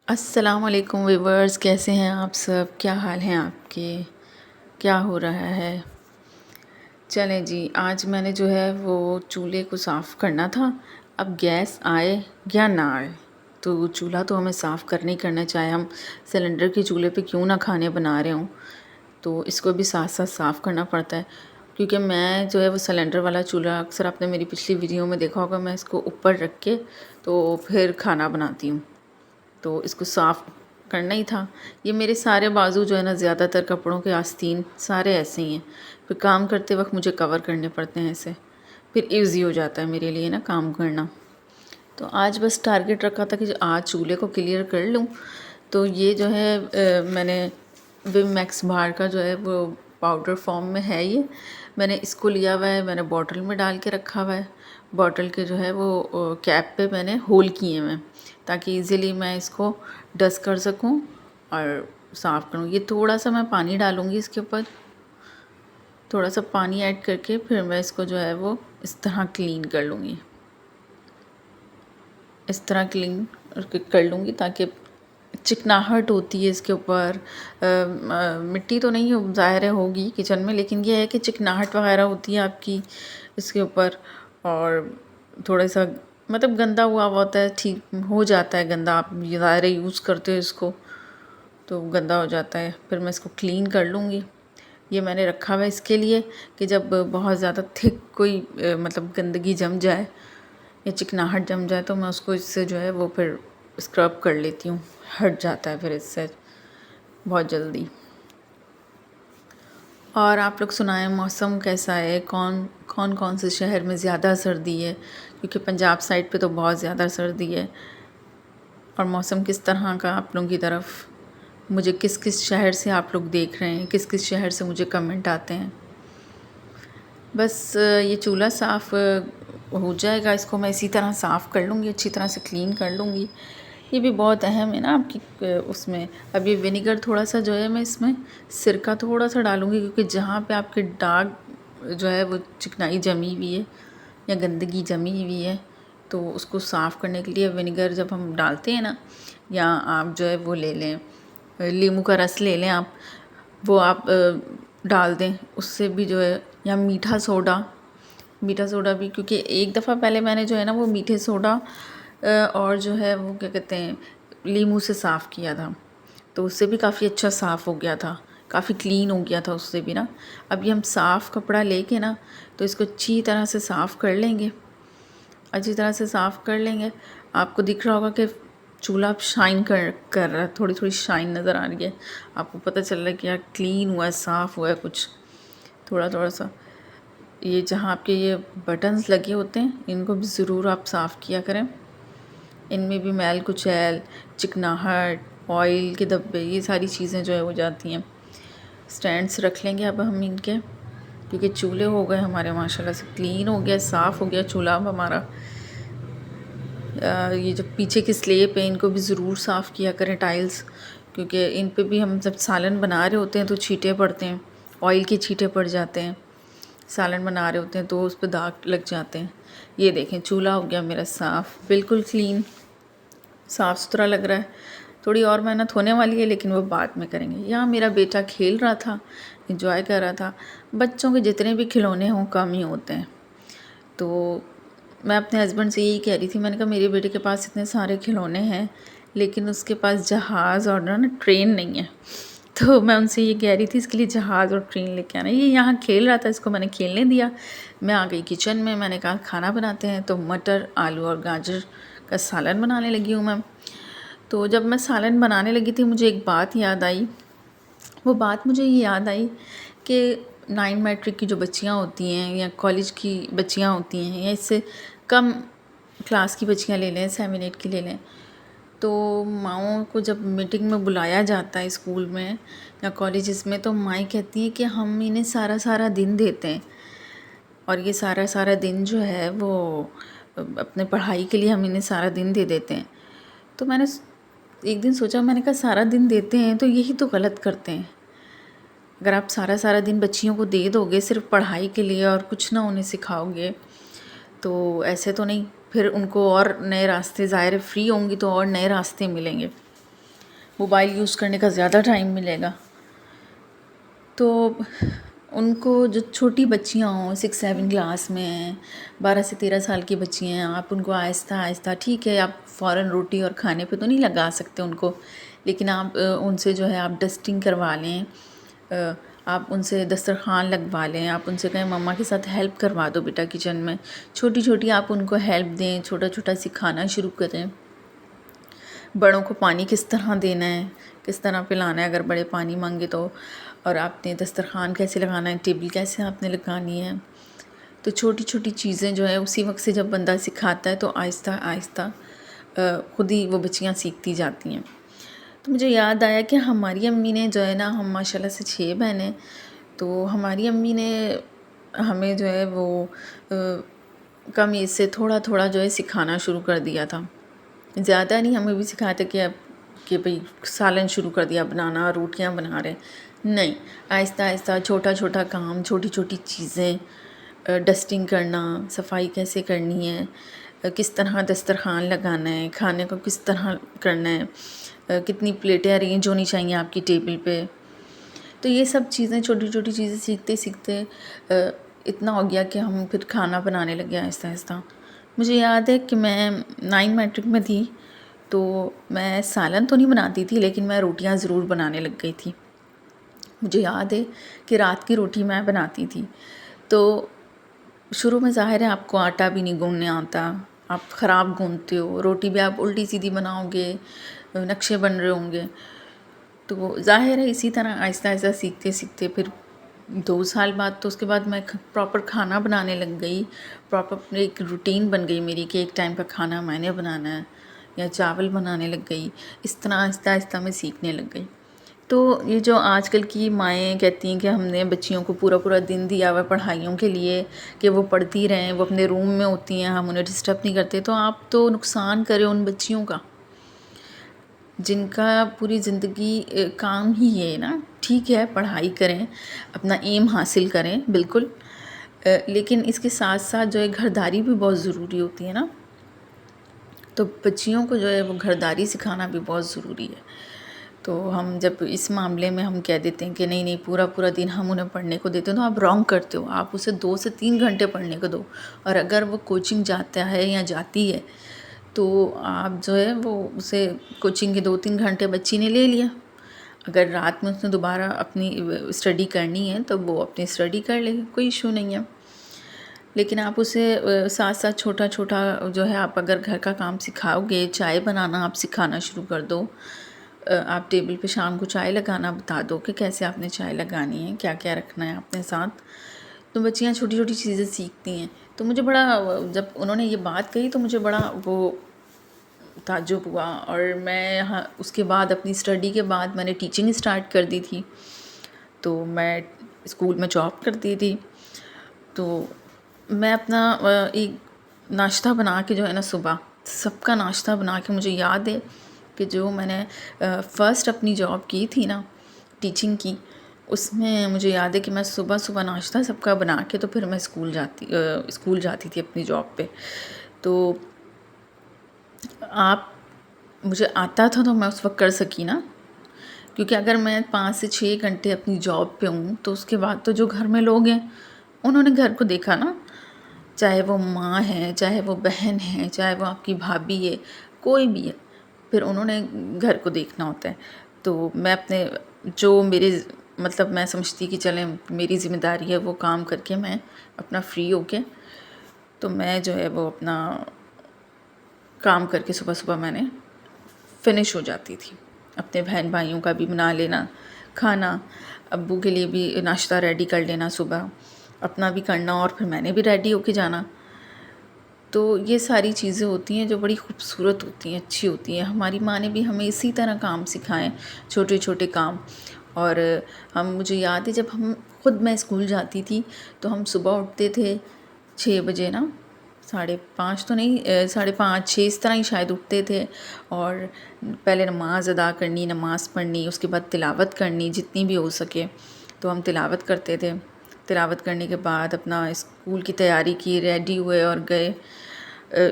अस्सलाम वालेकुम व्यूवर्स, कैसे हैं आप सब? क्या हाल हैं आपके? क्या हो रहा है? चलें जी, आज मैंने जो है वो चूल्हे को साफ़ करना था। अब गैस आए या ना आए, तो चूल्हा तो हमें साफ़ करना ही करना है, चाहे हम सिलेंडर के चूल्हे पे क्यों ना खाने बना रहे हों। तो इसको भी साथ साथ साफ़ करना पड़ता है, क्योंकि मैं जो है वो सिलेंडर वाला चूल्हा, अक्सर आपने मेरी पिछली वीडियो में देखा होगा, मैं इसको ऊपर रख के तो फिर खाना बनाती हूँ। तो इसको साफ़ करना ही था। ये मेरे सारे बाजू जो है ना, ज़्यादातर कपड़ों के आस्तीन सारे ऐसे ही हैं। फिर काम करते वक्त मुझे कवर करने पड़ते हैं ऐसे, फिर ईज़ी हो जाता है मेरे लिए ना काम करना। तो आज बस टारगेट रखा था कि आज चूल्हे को क्लियर कर लूँ। तो ये जो है मैंने विम मैक्स बार का जो है वो पाउडर फॉर्म में है ये, मैंने इसको लिया हुआ है, मैंने बॉटल में डाल के रखा हुआ है। बॉटल के जो है वो कैप पे मैंने होल किए हुए हैं, ताकि इजीली मैं इसको डस्ट कर सकूं और साफ़ करूं। ये थोड़ा सा मैं पानी डालूंगी इसके ऊपर, थोड़ा सा पानी ऐड करके फिर मैं इसको जो है वो इस तरह क्लीन कर लूँगी, इस तरह क्लीन कर लूँगी, ताकि चिकनाहट होती है इसके ऊपर। मिट्टी तो नहीं ज़ाहिर है होगी किचन में, लेकिन ये है कि चिकनाहट वगैरह होती है आपकी इसके ऊपर। और थोड़ा सा मतलब गंदा हुआ होता है, ठीक हो जाता है गंदा, आप ज़ाहिर यूज़ करते हो इसको तो गंदा हो जाता है। फिर मैं इसको क्लीन कर लूँगी। ये मैंने रखा हुआ है इसके लिए कि जब बहुत ज़्यादा थिक कोई मतलब गंदगी जम जाए या चिकनाहट जम जाए, तो मैं उसको इससे जो है वो फिर स्क्रब कर लेती हूँ, हट जाता है फिर इससे बहुत जल्दी। और आप लोग सुनाएं, मौसम कैसा है? कौन से शहर में ज़्यादा सर्दी है? क्योंकि पंजाब साइड पे तो बहुत ज़्यादा सर्दी है। और मौसम किस तरह का आप लोगों की तरफ? मुझे किस किस शहर से आप लोग देख रहे हैं, किस किस शहर से मुझे कमेंट आते हैं। बस ये चूल्हा साफ़ हो जाएगा, इसको मैं इसी तरह साफ़ कर लूँगी, अच्छी तरह से क्लीन कर लूँगी। ये भी बहुत अहम है ना आपकी उसमें। अब ये विनेगर थोड़ा सा जो है मैं इसमें सिरका थोड़ा सा डालूँगी, क्योंकि जहाँ पे आपके दाग जो है वो चिकनाई जमी हुई है या गंदगी जमी हुई है, तो उसको साफ़ करने के लिए विनेगर जब हम डालते हैं ना, या आप जो है वो ले लें, नींबू का रस ले लें आप, वो आप डाल दें, उससे भी जो है, या मीठा सोडा भी, क्योंकि एक दफ़ा पहले मैंने जो है ना वो मीठे सोडा और जो है वो क्या कहते हैं नींबू से साफ़ किया था, तो उससे भी काफ़ी अच्छा साफ़ हो गया था, काफ़ी क्लीन हो गया था उससे भी ना। अभी हम साफ़ कपड़ा लेके ना तो इसको अच्छी तरह से साफ़ कर लेंगे, अच्छी तरह से साफ़ कर लेंगे। आपको दिख रहा होगा कि चूल्हा अब शाइन कर रहा है, थोड़ी थोड़ी शाइन नज़र आ रही है, आपको पता चल रहा है कि यार क्लीन हुआ है, साफ़ हुआ है कुछ थोड़ा थोड़ा सा। ये जहाँ आपके ये बटन्स लगे होते हैं, इनको भी ज़रूर आप साफ़ किया करें। इनमें भी मैल कुचैल, चिकनाहट, ऑयल के धब्बे, ये सारी चीज़ें जो है वो जाती हैं। स्टैंड्स रख लेंगे अब हम इनके, क्योंकि चूल्हे हो गए हमारे माशाल्लाह से क्लीन हो गया, साफ़ हो गया चूल्हा अब हमारा। ये जो पीछे की स्लेब है इनको भी ज़रूर साफ़ किया करें, टाइल्स, क्योंकि इन पे भी हम जब सालन बना रहे होते हैं तो छींटे पड़ते हैं, ऑयल के छींटे पड़ जाते हैं, सालन बना रहे होते हैं तो उस पर दाग लग जाते हैं। ये देखें चूल्हा हो गया मेरा साफ़, बिल्कुल क्लीन, साफ़ सुथरा लग रहा है। थोड़ी और मेहनत होने वाली है, लेकिन वो बाद में करेंगे। यहाँ मेरा बेटा खेल रहा था, एंजॉय कर रहा था। बच्चों के जितने भी खिलौने हों कम ही होते हैं। तो मैं अपने हस्बैंड से यही कह रही थी, मैंने कहा मेरे बेटे के पास इतने सारे खिलौने हैं, लेकिन उसके पास जहाज़ और ना ट्रेन नहीं है। तो मैं उनसे ये कह रही थी इसके लिए जहाज़ और ट्रेन लेके आना। ये यहाँ खेल रहा था, इसको मैंने खेलने दिया। मैं आ गई किचन में, मैंने कहा खाना बनाते हैं, तो मटर, आलू और गाजर का सालन बनाने लगी हूँ मैं। तो जब मैं सालन बनाने लगी थी, मुझे एक बात याद आई। वो बात मुझे ये याद आई कि 9 मैट्रिक की जो बच्चियाँ होती हैं या कॉलेज की बच्चियाँ होती हैं, या इससे कम क्लास की बच्चियाँ ले लें, 7 8 की ले लें, तो माँओं को जब मीटिंग में बुलाया जाता है स्कूल में या कॉलेजेस में, तो माएँ कहती हैं कि हम इन्हें सारा सारा दिन देते हैं, और ये सारा सारा दिन जो है वो अपने पढ़ाई के लिए हम इन्हें सारा दिन दे देते हैं। तो मैंने एक दिन सोचा, मैंने कहा सारा दिन देते हैं तो यही तो गलत करते हैं। अगर आप सारा सारा दिन बच्चियों को दे दोगे सिर्फ पढ़ाई के लिए और कुछ ना उन्हें सिखाओगे, तो ऐसे तो नहीं, फिर उनको और नए रास्ते, ज़ाहिर फ्री होंगी तो और नए रास्ते मिलेंगे। मोबाइल यूज़ करने का ज़्यादा टाइम मिलेगा। तो उनको जो छोटी बच्चियाँ हों 6-7 क्लास में हैं, 12 से 13 साल की बच्ची हैं, आप उनको आहिस्ता आहिस्ता, ठीक है आप फ़ौरन रोटी और खाने पे तो नहीं लगा सकते उनको, लेकिन आप उनसे जो है आप डस्टिंग करवा लें, आप उनसे दस्तरखान लगवा लें, आप उनसे कहें मम्मा के साथ हेल्प करवा दो बेटा किचन में, छोटी छोटी आप उनको हेल्प दें, छोटा छोटा सिखाना शुरू करें। बड़ों को पानी किस तरह देना है, किस तरह पिलाना है अगर बड़े पानी मांगे तो, और आपने दस्तरखान कैसे लगाना है, टेबल कैसे आपने लगानी है। तो छोटी छोटी चीज़ें जो है उसी वक्त से जब बंदा सिखाता है तो आहिस्ता आहिस्ता खुद ही वो बच्चियाँ सीखती जाती हैं। तो मुझे याद आया कि हमारी अम्मी ने जो है ना, हम माशाल्लाह से 6 बहनें, तो हमारी अम्मी ने हमें जो है वो कम एज से थोड़ा थोड़ा जो है सिखाना शुरू कर दिया था। ज़्यादा नहीं, हमें भी सिखाया था कि अब कि भाई सालन शुरू कर दिया बनाना, रोटियां बना रहे, नहीं, आहिस्ता आहिस्ता छोटा छोटा काम, छोटी छोटी चीज़ें, डस्टिंग करना, सफाई कैसे करनी है, किस तरह दस्तरखान लगाना है, खाने को किस तरह करना है, कितनी प्लेटें अरेंज होनी चाहिए आपकी टेबल पे। तो ये सब चीज़ें, छोटी छोटी चीज़ें सीखते सीखते इतना हो गया कि हम फिर खाना बनाने लगे आहिस्ता आहिस्ता। मुझे याद है कि मैं 9 मैट्रिक में थी, तो मैं सालन तो नहीं बनाती थी, लेकिन मैं रोटियां ज़रूर बनाने लग गई थी। मुझे याद है कि रात की रोटी मैं बनाती थी। तो शुरू में ज़ाहिर है आपको आटा भी नहीं गूँधने आता, आप ख़राब गूँधते हो, रोटी भी आप उल्टी सीधी बनाओगे, नक्शे बन रहे होंगे। तो ज़ाहिर है इसी तरह आहिस्ता आहिस्ता सीखते सीखते फिर 2 साल बाद तो उसके बाद मैं प्रॉपर खाना बनाने लग गई। प्रॉपर एक रूटीन बन गई मेरी कि एक टाइम का खाना मैंने बनाना है, या चावल बनाने लग गई। इस तरह आहिस्ता आहिस्ता मैं सीखने लग गई। तो ये जो आजकल की माएँ कहती हैं कि हमने बच्चियों को पूरा पूरा दिन दिया हुआ है पढ़ाइयों के लिए कि वो पढ़ती रहें, वो अपने रूम में होती हैं, हम उन्हें डिस्टर्ब नहीं करते, तो आप तो नुकसान करें उन बच्चियों का जिनका पूरी ज़िंदगी काम ही ये है ना। ठीक है पढ़ाई करें, अपना एम हासिल करें बिल्कुल, लेकिन इसके साथ साथ जो है घरदारी भी बहुत ज़रूरी होती है ना। तो बच्चियों को जो है वो घरदारी सिखाना भी बहुत ज़रूरी है। तो हम जब इस मामले में हम कह देते हैं कि नहीं नहीं पूरा पूरा दिन हम उन्हें पढ़ने को देते हैं, तो आप रॉन्ग करते हो। आप उसे 2 से 3 घंटे पढ़ने को दो, और अगर वो कोचिंग जाता है या जाती है तो आप जो है वो उसे कोचिंग के 2-3 घंटे बच्ची ने ले लिया। अगर रात में उसने दोबारा अपनी स्टडी करनी है तो वो अपनी स्टडी कर ले, कोई इशू नहीं है। लेकिन आप उसे साथ साथ छोटा छोटा जो है आप अगर घर का काम सिखाओगे, चाय बनाना आप सिखाना शुरू कर दो, आप टेबल पे शाम को चाय लगाना बता दो कि कैसे आपने चाय लगानी है, क्या क्या रखना है अपने साथ, तो बच्चियाँ छोटी छोटी चीज़ें सीखती हैं। तो मुझे बड़ा, जब उन्होंने ये बात कही तो मुझे बड़ा वो ताज्जुब हुआ। और मैं यहाँ उसके बाद अपनी स्टडी के बाद मैंने टीचिंग स्टार्ट कर दी थी। तो मैं स्कूल में जॉब करती थी, तो मैं अपना एक नाश्ता बना के जो है ना, सुबह सबका नाश्ता बना के, मुझे याद है कि जो मैंने फ़र्स्ट अपनी जॉब की थी ना टीचिंग की, उसमें मुझे याद है कि मैं सुबह सुबह नाश्ता सबका बना के तो फिर मैं स्कूल जाती थी अपनी जॉब पे। तो आप, मुझे आता था तो मैं उस वक्त कर सकी ना, क्योंकि अगर मैं 5 से 6 घंटे अपनी जॉब पे हूँ तो उसके बाद तो जो घर में लोग हैं उन्होंने घर को देखा ना, चाहे वो माँ है, चाहे वो बहन है, चाहे वो आपकी भाभी है, कोई भी है, फिर उन्होंने घर को देखना होता है। तो मैं अपने जो मेरे मतलब मैं समझती कि चलें मेरी ज़िम्मेदारी है वो काम करके मैं अपना फ्री होके, तो मैं जो है वो अपना काम करके सुबह सुबह मैंने फिनिश हो जाती थी। अपने बहन भाइयों का भी बना लेना खाना, अब्बू के लिए भी नाश्ता रेडी कर लेना सुबह, अपना भी करना, और फिर मैंने भी रेडी होके जाना। तो ये सारी चीज़ें होती हैं जो बड़ी खूबसूरत होती हैं, अच्छी होती हैं। हमारी माँ ने भी हमें इसी तरह काम सिखाएं, छोटे छोटे काम। और मुझे याद है जब हम खुद, मैं स्कूल जाती थी तो हम सुबह उठते थे 6 बजे ना, 5:30 तो नहीं, 5:30-6 इस तरह ही शायद उठते थे। और पहले नमाज़ अदा करनी, नमाज़ पढ़नी, उसके बाद तिलावत करनी जितनी भी हो सके, तो हम तिलावत करते थे। तिलावत करने के बाद अपना स्कूल की तैयारी की, रेडी हुए और गए,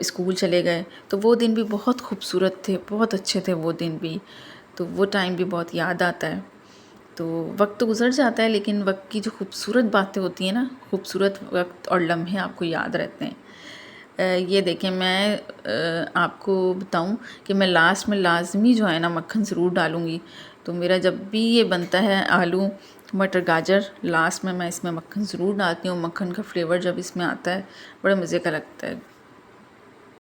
स्कूल चले गए। तो वो दिन भी बहुत खूबसूरत थे, बहुत अच्छे थे वो दिन भी। तो वो टाइम भी बहुत याद आता है। तो वक्त तो गुज़र जाता है, लेकिन वक्त की जो खूबसूरत बातें होती हैं ना, खूबसूरत वक्त और लम्हे आपको याद रहते हैं। ये देखें, मैं आपको बताऊं कि मैं लास्ट में लाजमी जो है ना मक्खन ज़रूर डालूँगी। तो मेरा जब भी ये बनता है आलू मटर गाजर, लास्ट में मैं इसमें मक्खन ज़रूर डालती हूँ। मक्खन का फ्लेवर जब इसमें आता है बड़े मज़े का लगता है।